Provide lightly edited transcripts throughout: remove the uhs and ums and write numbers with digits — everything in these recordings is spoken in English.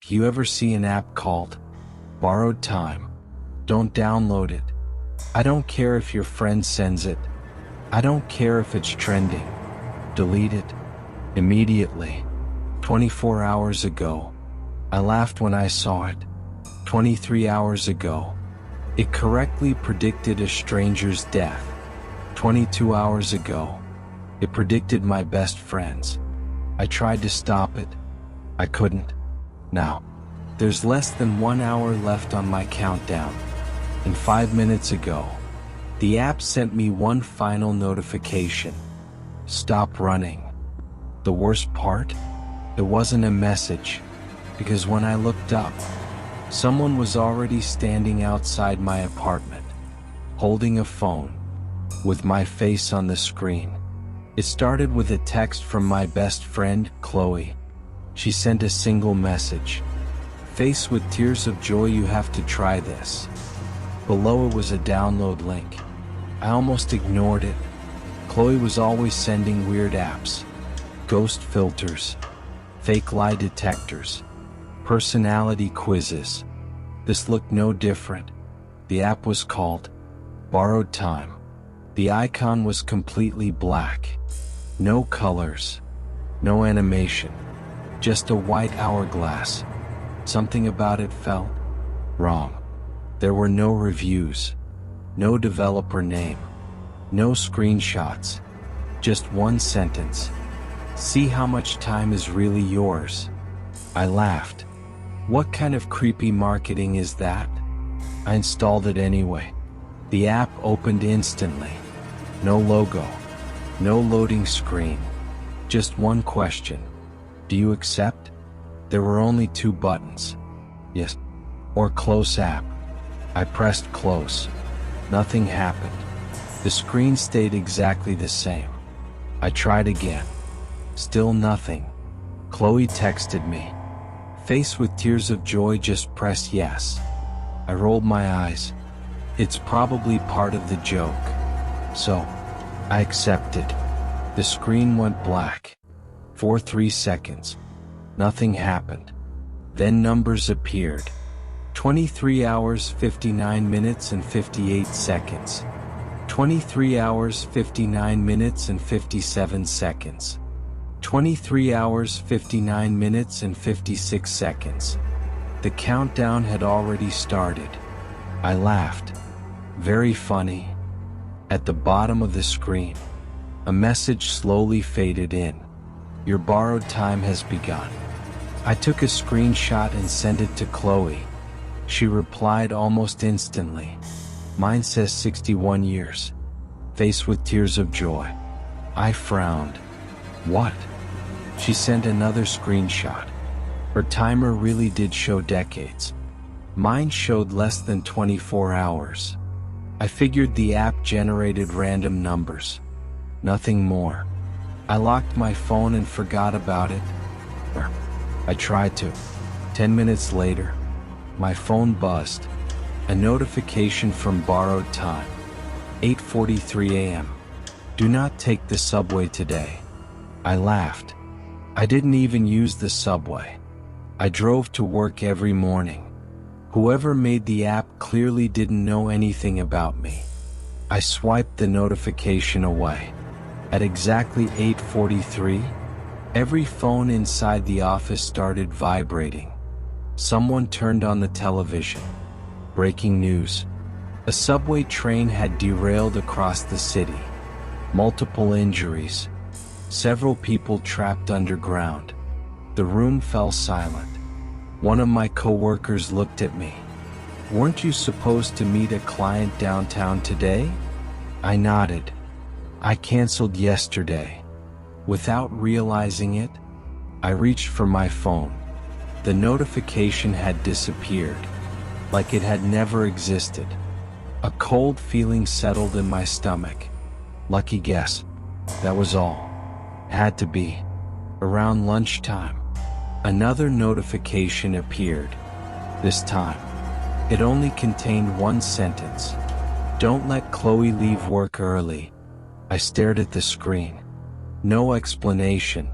You ever see an app called Borrowed Time? Don't download it. I don't care if your friend sends it. I don't care if it's trending. Delete it immediately. 24 hours ago, I laughed when I saw it. 23 hours ago, it correctly predicted a stranger's death. 22 hours ago, it predicted my best friend's. I tried to stop it. I couldn't. Now, there's less than 1 hour left on my countdown, and 5 minutes ago, the app sent me one final notification. Stop running. The worst part? It wasn't a message, because when I looked up, someone was already standing outside my apartment, holding a phone, with my face on the screen. It started with a text from my best friend, Chloe. She sent a single message. Faced with tears of joy, you have to try this. Below it was a download link. I almost ignored it. Chloe was always sending weird apps. Ghost filters, fake lie detectors, personality quizzes. This looked no different. The app was called Borrowed Time. The icon was completely black. No colors, no animation, just a white hourglass. Something about it felt wrong. There were no reviews, no developer name, no screenshots, just one sentence. See how much time is really yours. I laughed. What kind of creepy marketing is that? I installed it anyway. The app opened instantly. No logo, no loading screen. Just one question. Do you accept? There were only 2 buttons. Yes or close app. I pressed close. Nothing happened. The screen stayed exactly the same. I tried again. Still nothing. Chloe texted me. Faced with tears of joy, just press yes. I rolled my eyes. It's probably part of the joke. So, I accepted. The screen went black. For 3 seconds. Nothing happened. Then numbers appeared. 23 hours 59 minutes and 58 seconds. 23 hours 59 minutes and 57 seconds. 23 hours 59 minutes and 56 seconds. The countdown had already started. I laughed. Very funny. At the bottom of the screen, a message slowly faded in. Your borrowed time has begun. I took a screenshot and sent it to Chloe. She replied almost instantly. Mine says 61 years. Faced with tears of joy. I frowned. What? She sent another screenshot. Her timer really did show decades. Mine showed less than 24 hours. I figured the app generated random numbers. Nothing more. I locked my phone and forgot about it. Or I tried to. 10 minutes later, my phone buzzed. A notification from Borrowed Time. 8:43 a.m. Do not take the subway today. I laughed. I didn't even use the subway. I drove to work every morning. Whoever made the app clearly didn't know anything about me. I swiped the notification away. At exactly 8:43, every phone inside the office started vibrating. Someone turned on the television. Breaking news. A subway train had derailed across the city. Multiple injuries. Several people trapped underground. The room fell silent. One of my coworkers looked at me. Weren't you supposed to meet a client downtown today? I nodded. I canceled yesterday. Without realizing it, I reached for my phone. The notification had disappeared, like it had never existed. A cold feeling settled in my stomach. Lucky guess. That was all. Had to be. Around lunchtime, another notification appeared. This time, it only contained one sentence. Don't let Chloe leave work early. I stared at the screen. No explanation.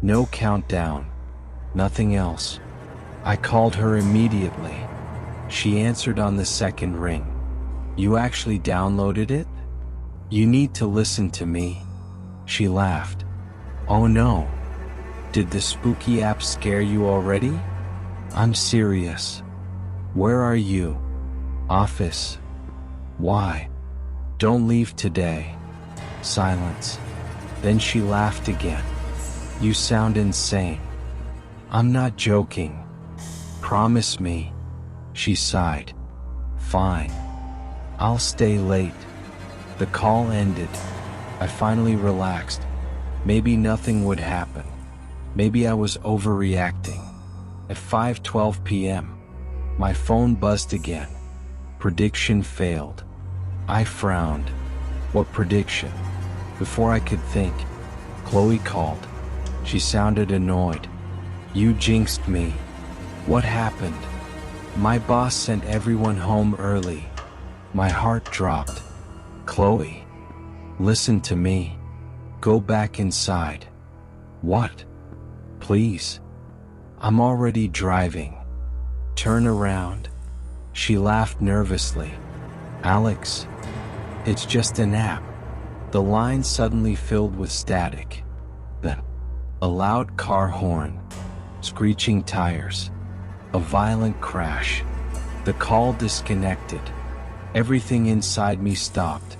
No countdown. Nothing else. I called her immediately. She answered on the second ring. You actually downloaded it? You need to listen to me. She laughed. Oh no. Did the spooky app scare you already? I'm serious. Where are you? Office. Why? Don't leave today. Silence. Then she laughed again. You sound insane. I'm not joking. Promise me. She sighed. Fine. I'll stay late. The call ended. I finally relaxed. Maybe nothing would happen. Maybe I was overreacting. At 5:12 p.m., my phone buzzed again. Prediction failed. I frowned. What prediction? Before I could think, Chloe called. She sounded annoyed. You jinxed me. What happened? My boss sent everyone home early. My heart dropped. Chloe, listen to me. Go back inside. What? Please. I'm already driving. Turn around. She laughed nervously. Alex, it's just an app. The line suddenly filled with static. Then, a loud car horn, screeching tires, a violent crash. The call disconnected. Everything inside me stopped.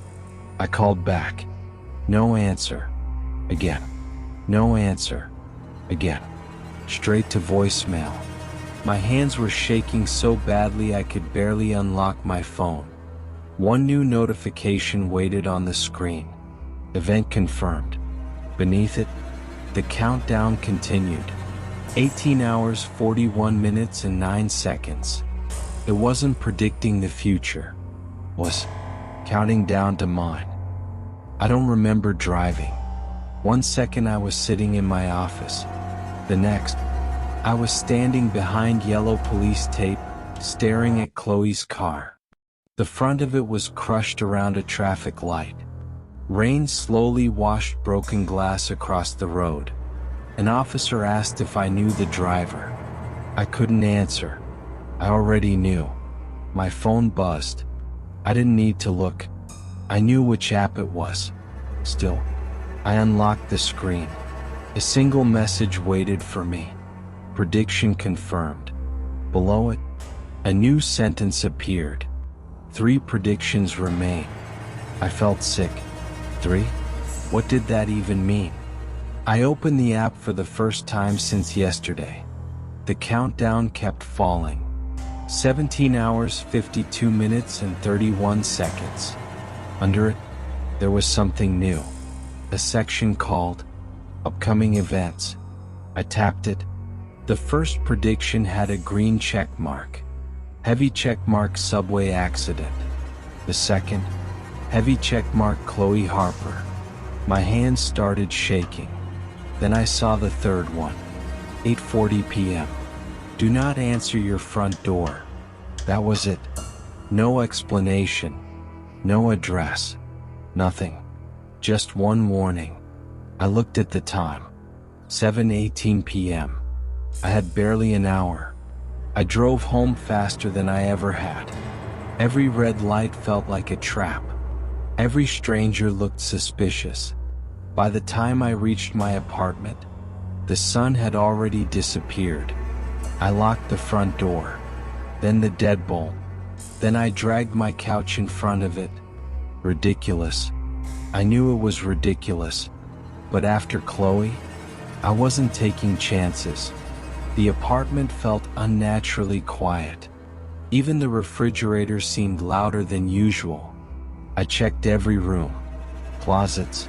I called back. No answer. Again. No answer. Again. Straight to voicemail. My hands were shaking so badly I could barely unlock my phone. One new notification waited on the screen. Event confirmed. Beneath it, the countdown continued. 18 hours, 41 minutes and 9 seconds. It wasn't predicting the future. It was counting down to mine. I don't remember driving. 1 second I was sitting in my office. The next, I was standing behind yellow police tape, staring at Chloe's car. The front of it was crushed around a traffic light. Rain slowly washed broken glass across the road. An officer asked if I knew the driver. I couldn't answer. I already knew. My phone buzzed. I didn't need to look. I knew which app it was. Still, I unlocked the screen. A single message waited for me. Prediction confirmed. Below it, a new sentence appeared. 3 predictions remain. I felt sick. 3? What did that even mean? I opened the app for the first time since yesterday. The countdown kept falling. 17 hours, 52 minutes and 31 seconds. Under it, there was something new. A section called Upcoming Events. I tapped it. The first prediction had a green check mark. Heavy check mark subway accident. The second, heavy check mark Chloe Harper. My hands started shaking. Then I saw the third one. 8:40 p.m. Do not answer your front door. That was it. No explanation. No address. Nothing. Just one warning. I looked at the time. 7:18 p.m. I had barely an hour. I drove home faster than I ever had. Every red light felt like a trap. Every stranger looked suspicious. By the time I reached my apartment, the sun had already disappeared. I locked the front door, then the deadbolt. Then I dragged my couch in front of it. Ridiculous. I knew it was ridiculous. But after Chloe, I wasn't taking chances. The apartment felt unnaturally quiet. Even the refrigerator seemed louder than usual. I checked every room. Closets,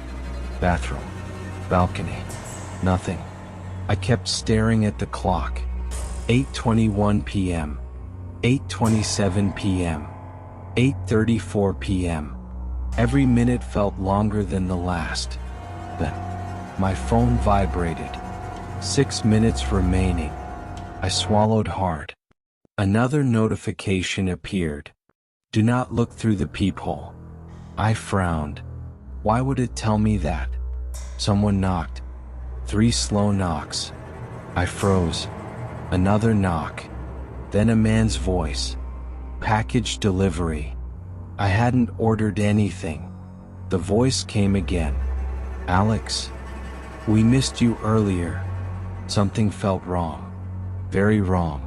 bathroom, balcony. Nothing. I kept staring at the clock. 8:21 p.m. 8:27 p.m. 8:34 p.m. Every minute felt longer than the last. Then, my phone vibrated. 6 minutes remaining. I swallowed hard. Another notification appeared. Do not look through the peephole. I frowned. Why would it tell me that? Someone knocked. 3 slow knocks. I froze. Another knock. Then a man's voice. Package delivery. I hadn't ordered anything. The voice came again. Alex, we missed you earlier. Something felt wrong. Very wrong.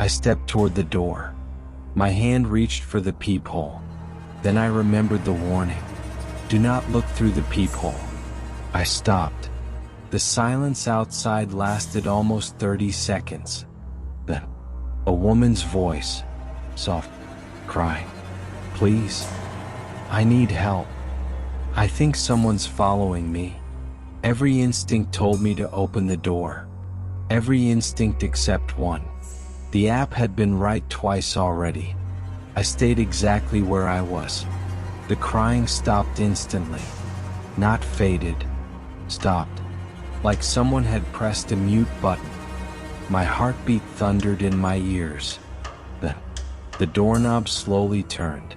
I stepped toward the door. My hand reached for the peephole. Then I remembered the warning. Do not look through the peephole. I stopped. The silence outside lasted almost 30 seconds. Then, a woman's voice, soft, crying. Please, I need help. I think someone's following me. Every instinct told me to open the door. Every instinct except one. The app had been right twice already. I stayed exactly where I was. The crying stopped instantly. Not faded. Stopped. Like someone had pressed a mute button. My heartbeat thundered in my ears. Then, the doorknob slowly turned.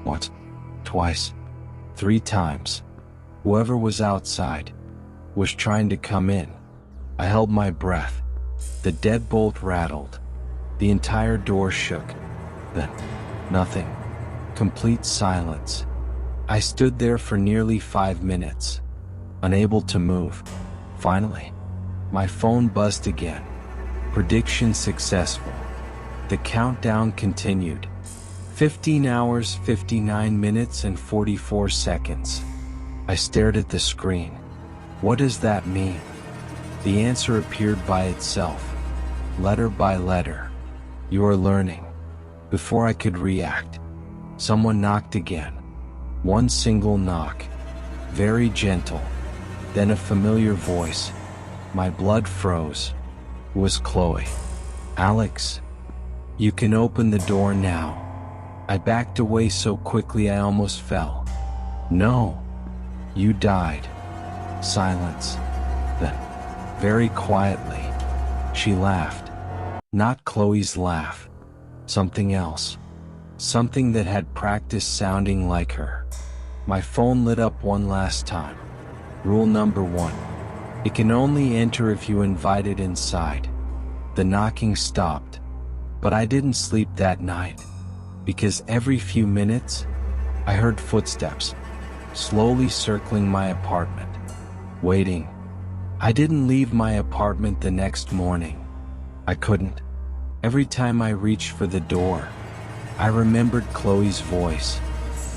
Once, twice, 3 times. Whoever was outside was trying to come in. I held my breath. The deadbolt rattled. The entire door shook. Then, nothing. Complete silence. I stood there for nearly 5 minutes, unable to move. Finally, my phone buzzed again. Prediction successful. The countdown continued. 15 hours, 59 minutes, and 44 seconds. I stared at the screen. What does that mean? The answer appeared by itself, letter by letter. You are learning. Before I could react, someone knocked again. One single knock. Very gentle. Then a familiar voice. My blood froze. It was Chloe. Alex, you can open the door now. I backed away so quickly I almost fell. No. You died. Silence. Then, very quietly, she laughed. Not Chloe's laugh. Something else. Something that had practiced sounding like her. My phone lit up one last time. Rule number 1. It can only enter if you invite it inside. The knocking stopped. But I didn't sleep that night. Because every few minutes, I heard footsteps, slowly circling my apartment. Waiting. I didn't leave my apartment the next morning. I couldn't. Every time I reached for the door, I remembered Chloe's voice,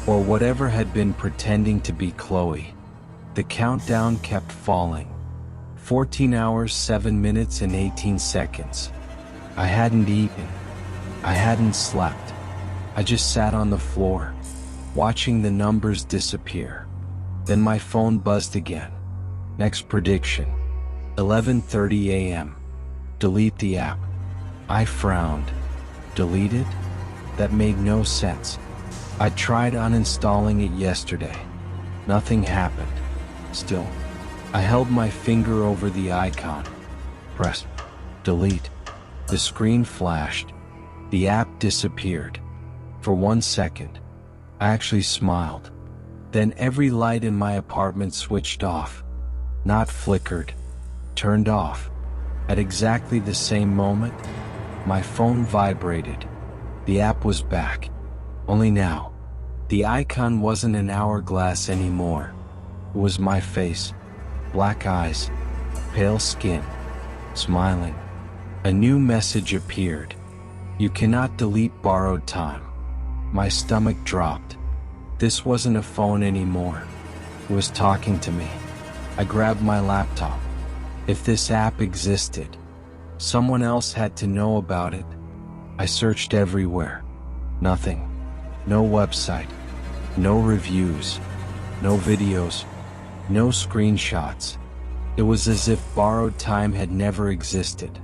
or whatever had been pretending to be Chloe. The countdown kept falling. 14 hours, 7 minutes, and 18 seconds. I hadn't eaten. I hadn't slept. I just sat on the floor, watching the numbers disappear. Then my phone buzzed again. Next prediction. 11:30 a.m. Delete the app. I frowned. Delete it? That made no sense. I tried uninstalling it yesterday. Nothing happened. Still, I held my finger over the icon. Press delete. The screen flashed. The app disappeared. For 1 second, I actually smiled. Then every light in my apartment switched off. Not flickered. Turned off. At exactly the same moment, my phone vibrated. The app was back. Only now, the icon wasn't an hourglass anymore. It was my face. Black eyes. Pale skin. Smiling. A new message appeared. You cannot delete borrowed time. My stomach dropped. This wasn't a phone anymore. It was talking to me. I grabbed my laptop. If this app existed, someone else had to know about it. I searched everywhere. Nothing. No website. No reviews. No videos. No screenshots. It was as if borrowed time had never existed.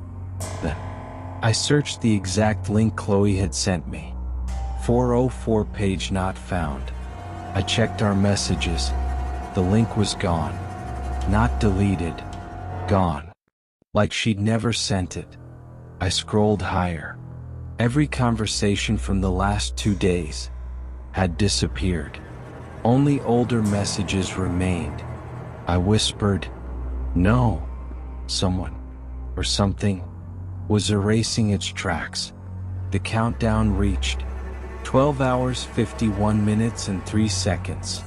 Then, I searched the exact link Chloe had sent me. 404 page not found. I checked our messages. The link was gone. Not deleted. Gone. Like she'd never sent it. I scrolled higher. Every conversation from the last 2 days had disappeared. Only older messages remained. I whispered, no. Someone or something was erasing its tracks. The countdown reached 12 hours 51 minutes and 3 seconds.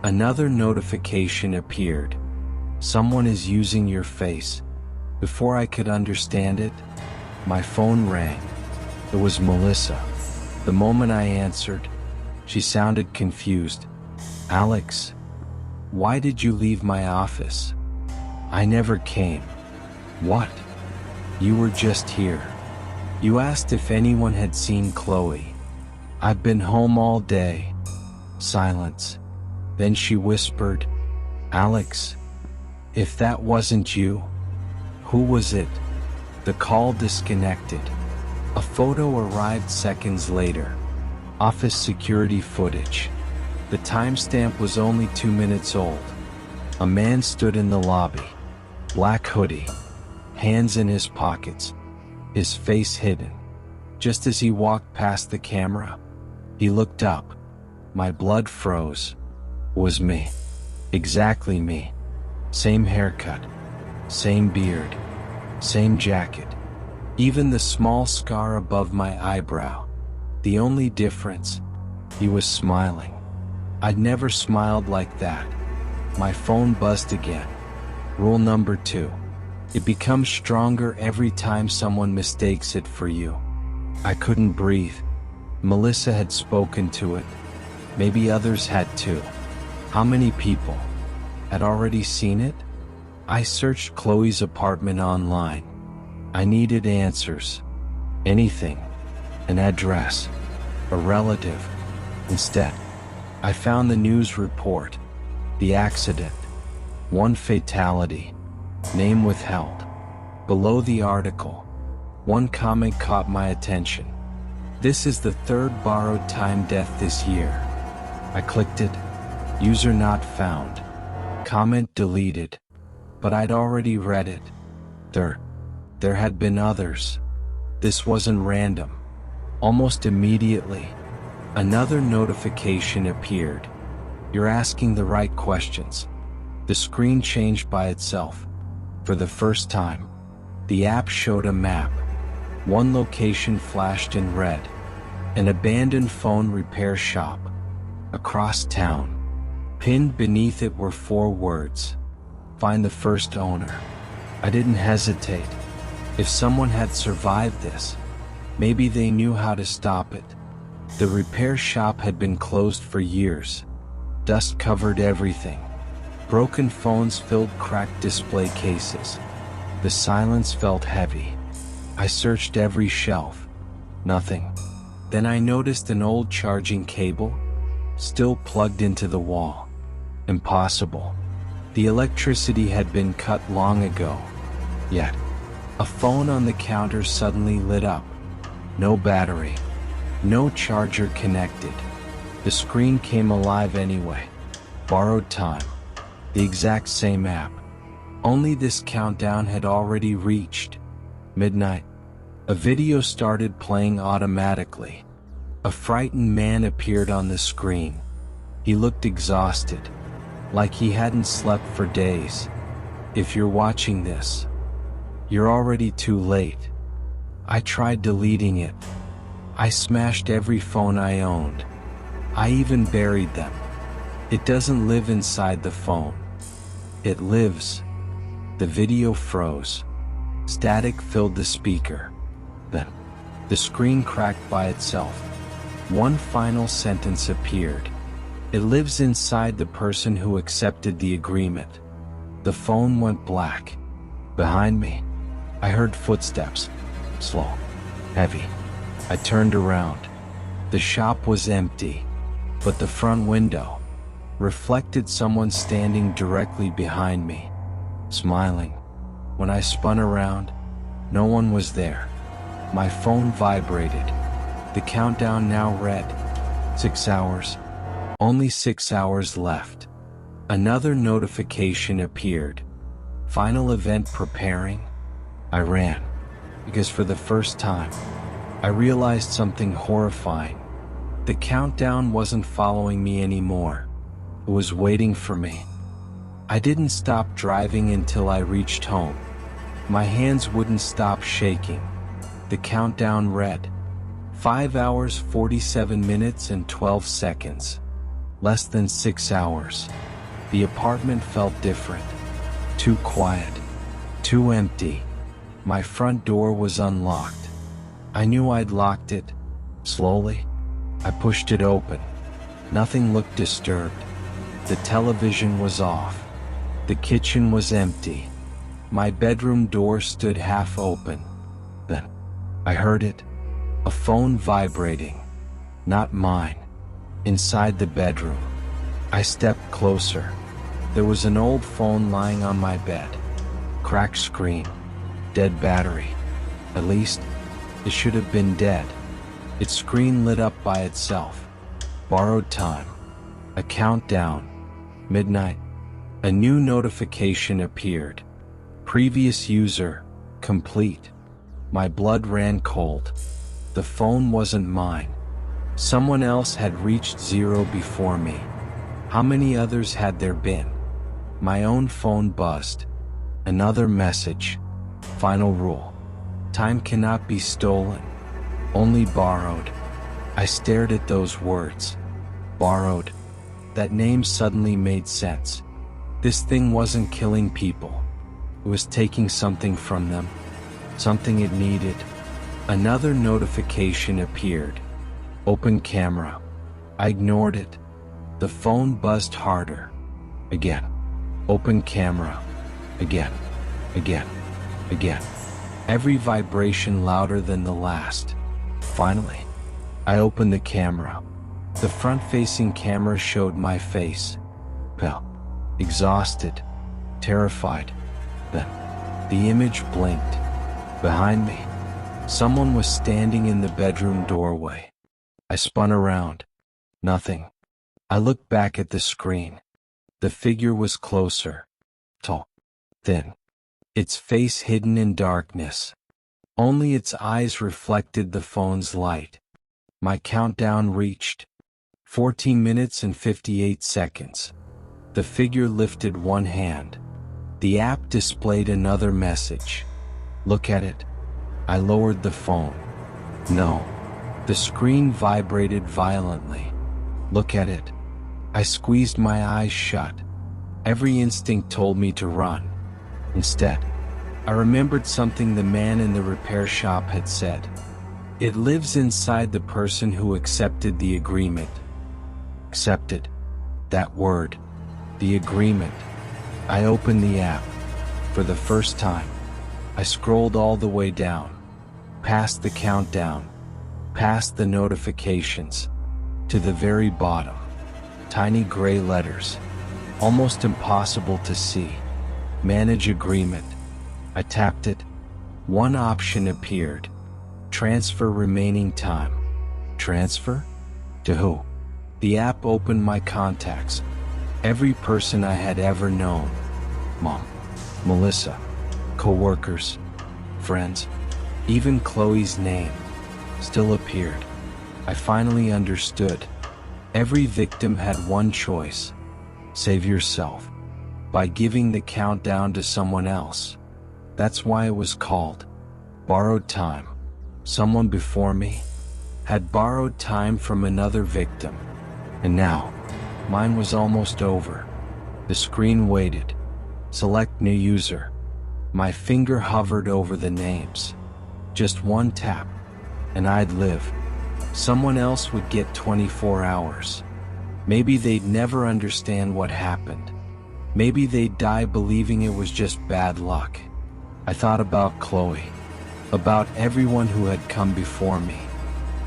Another notification appeared. Someone is using your face. Before I could understand it, my phone rang. It was Melissa. The moment I answered, she sounded confused. Alex, why did you leave my office? I never came. What? You were just here. You asked if anyone had seen Chloe. I've been home all day. Silence. Then she whispered, Alex, if that wasn't you, who was it? The call disconnected. A photo arrived seconds later. Office security footage. The timestamp was only 2 minutes old. A man stood in the lobby. Black hoodie. Hands in his pockets. His face hidden. Just as he walked past the camera, he looked up. My blood froze. Was me. Exactly me. Same haircut. Same beard. Same jacket. Even the small scar above my eyebrow. The only difference, he was smiling. I'd never smiled like that. My phone buzzed again. Rule number 2. It becomes stronger every time someone mistakes it for you. I couldn't breathe. Melissa had spoken to it. Maybe others had too. How many people had already seen it? I searched Chloe's apartment online. I needed answers. Anything. An address. A relative. Instead, I found the news report. The accident. 1 fatality. Name withheld. Below the article, 1 comment caught my attention. This is the 3rd borrowed time death this year. I clicked it. User not found. Comment deleted. But I'd already read it. There had been others. This wasn't random. Almost immediately, another notification appeared. You're asking the right questions. The screen changed by itself. For the first time, the app showed a map. 1 location flashed in red. An abandoned phone repair shop. Across town. Pinned beneath it were 4 words. Find the first owner. I didn't hesitate. If someone had survived this, maybe they knew how to stop it. The repair shop had been closed for years. Dust covered everything. Broken phones filled cracked display cases. The silence felt heavy. I searched every shelf. Nothing. Then I noticed an old charging cable, still plugged into the wall. Impossible. The electricity had been cut long ago. Yet, a phone on the counter suddenly lit up. No battery. No charger connected. The screen came alive anyway. Borrowed time. The exact same app. Only this countdown had already reached midnight. A video started playing automatically. A frightened man appeared on the screen. He looked exhausted, like he hadn't slept for days. If you're watching this, you're already too late. I tried deleting it. I smashed every phone I owned. I even buried them. It doesn't live inside the phone. It lives. The video froze. Static filled the speaker. Then, the screen cracked by itself. 1 final sentence appeared. It lives inside the person who accepted the agreement. The phone went black. Behind me, I heard footsteps. Slow. Heavy. I turned around. The shop was empty, but the front window reflected someone standing directly behind me, smiling. When I spun around, no one was there. My phone vibrated. The countdown now read 6 hours. Only 6 hours left. Another notification appeared. Final event preparing. I ran, because for the first time, I realized something horrifying. The countdown wasn't following me anymore. It was waiting for me. I didn't stop driving until I reached home. My hands wouldn't stop shaking. The countdown read 5 hours 47 minutes and 12 seconds. Less than 6 hours. The apartment felt different. Too quiet. Too empty. My front door was unlocked. I knew I'd locked it. Slowly, I pushed it open. Nothing looked disturbed. The television was off. The kitchen was empty. My bedroom door stood half open. Then, I heard it. A phone vibrating. Not mine. Inside the bedroom. I stepped closer. There was an old phone lying on my bed. Cracked screen. Dead battery. At least, it should have been dead. Its screen lit up by itself. Borrowed time. A countdown. Midnight. A new notification appeared. Previous user. Complete. My blood ran cold. The phone wasn't mine. Someone else had reached zero before me. How many others had there been? My own phone buzzed. Another message. Final rule. Time cannot be stolen. Only borrowed. I stared at those words. Borrowed. That name suddenly made sense. This thing wasn't killing people. It was taking something from them. Something it needed. Another notification appeared. Open camera. I ignored it. The phone buzzed harder. Again. Open camera. Again. Again. Again. Every vibration louder than the last. Finally, I opened the camera. The front-facing camera showed my face. Pale. Exhausted. Terrified. Then, the image blinked. Behind me, someone was standing in the bedroom doorway. I spun around. Nothing. I looked back at the screen. The figure was closer. Tall. Thin. Its face hidden in darkness. Only its eyes reflected the phone's light. My countdown reached 14 minutes and 58 seconds. The figure lifted one hand. The app displayed another message. Look at it. I lowered the phone. No. The screen vibrated violently. Look at it. I squeezed my eyes shut. Every instinct told me to run. Instead, I remembered something the man in the repair shop had said. It lives inside the person who accepted the agreement. Accepted. That word. The agreement. I opened the app. For the first time, I scrolled all the way down. Past the countdown. Past the notifications. To the very bottom. Tiny gray letters. Almost impossible to see. Manage agreement. I tapped it. One option appeared. Transfer remaining time. Transfer? To who? The app opened my contacts. Every person I had ever known. Mom. Melissa. Co-workers. Friends. Even Chloe's name. Still appeared. I finally understood. Every victim had one choice. Save yourself. By giving the countdown to someone else. That's why it was called borrowed time. Someone before me had borrowed time from another victim. And now, mine was almost over. The screen waited. Select new user. My finger hovered over the names. Just one tap, and I'd live. Someone else would get 24 hours. Maybe they'd never understand what happened. Maybe they'd die believing it was just bad luck. I thought about Chloe. About everyone who had come before me.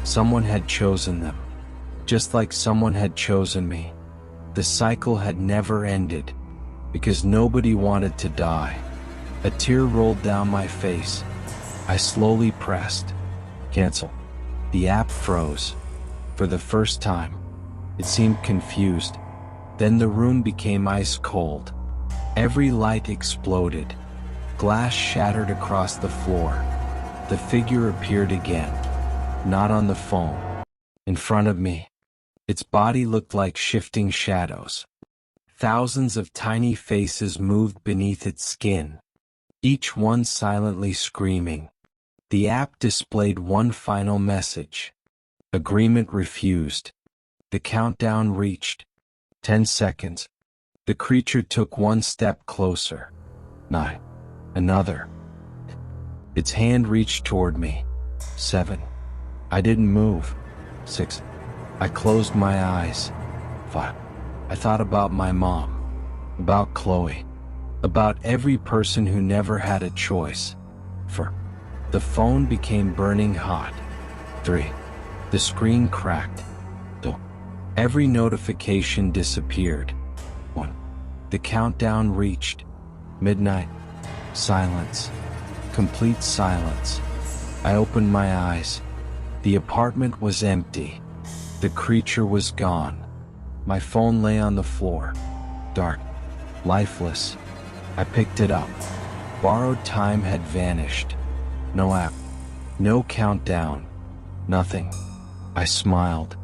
Someone had chosen them. Just like someone had chosen me. The cycle had never ended. Because nobody wanted to die. A tear rolled down my face. I slowly pressed cancel. The app froze. For the first time. It seemed confused. Then the room became ice cold. Every light exploded. Glass shattered across the floor. The figure appeared again. Not on the phone. In front of me. Its body looked like shifting shadows. Thousands of tiny faces moved beneath its skin. Each one silently screaming. The app displayed one final message. Agreement refused. The countdown reached 10 seconds. The creature took one step closer. 9. Another. Its hand reached toward me. 7. I didn't move. 6. I closed my eyes. 5. I thought about my mom, about Chloe, about every person who never had a choice. 4. The phone became burning hot. 3. The screen cracked. 2. Every notification disappeared. 1. The countdown reached midnight. Silence. Complete silence. I opened my eyes. The apartment was empty. The creature was gone. My phone lay on the floor. Dark. Lifeless. I picked it up. Borrowed time had vanished. No app. No countdown. Nothing. I smiled.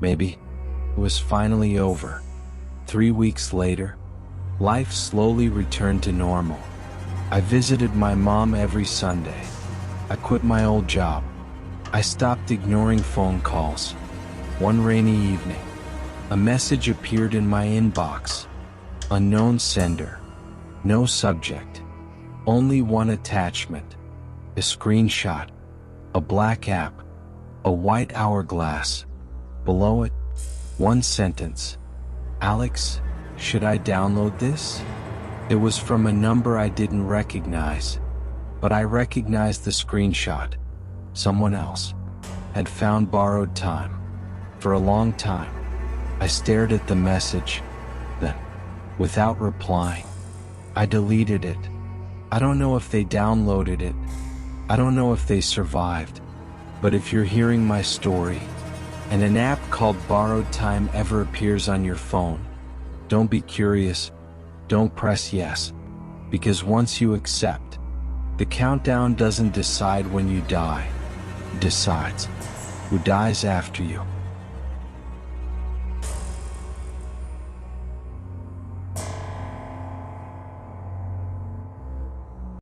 Maybe it was finally over. 3 weeks later, life slowly returned to normal. I visited my mom every Sunday. I quit my old job. I stopped ignoring phone calls. One rainy evening, a message appeared in my inbox. Unknown sender. No subject. Only one attachment. A screenshot. A black app. A white hourglass. Below it, one sentence. Alex, should I download this? It was from a number I didn't recognize, but I recognized the screenshot. Someone else had found borrowed time. For a long time, I stared at the message. Then, without replying, I deleted it. I don't know if they downloaded it. I don't know if they survived. But if you're hearing my story, and an app called Borrowed Time ever appears on your phone, don't be curious. Don't press yes. Because once you accept, the countdown doesn't decide when you die. It decides who dies after you.